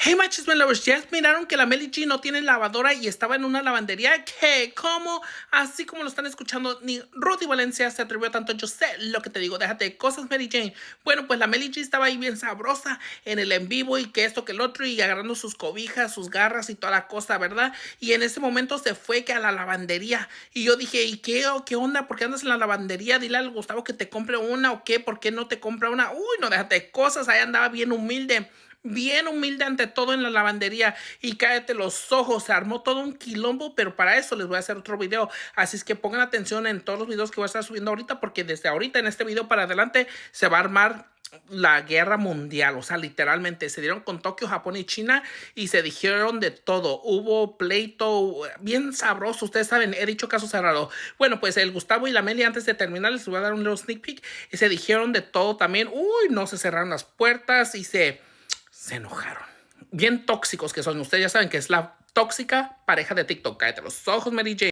Hey, my chisme lovers, ¿ya miraron que la Meli G no tiene lavadora y estaba en una lavandería? ¿Qué? ¿Cómo? Así como lo están escuchando, ni Rudy Valencia se atrevió tanto. Yo sé lo que te digo, déjate de cosas, Mary Jane. Bueno, pues la Meli G estaba ahí bien sabrosa en el en vivo y que esto, que el otro, y agarrando sus cobijas, sus garras y toda la cosa, ¿verdad? Y en ese momento se fue que a la lavandería. Y yo dije, ¿y qué? ¿Qué onda? ¿Por qué andas en la lavandería? Dile al Gustavo que te compre una o qué. ¿Por qué no te compra una? Uy, no, déjate de cosas. Ahí andaba bien humilde ante todo en la lavandería y cállate los ojos, se armó todo un quilombo, pero para eso les voy a hacer otro video, así es que pongan atención en todos los videos que voy a estar subiendo ahorita, porque desde ahorita en este video para adelante se va a armar la guerra mundial, o sea, literalmente se dieron con Tokio, Japón y China y se dijeron de todo, hubo pleito bien sabroso, ustedes saben, he dicho caso cerrado. Bueno, pues el Gustavo y la Meli, antes de terminar les voy a dar un little sneak peek, y se dijeron de todo también, uy, no se cerraron las puertas y se enojaron. Bien tóxicos que son. Ustedes ya saben que es la tóxica pareja de TikTok. Cállate los ojos, Mary Jane.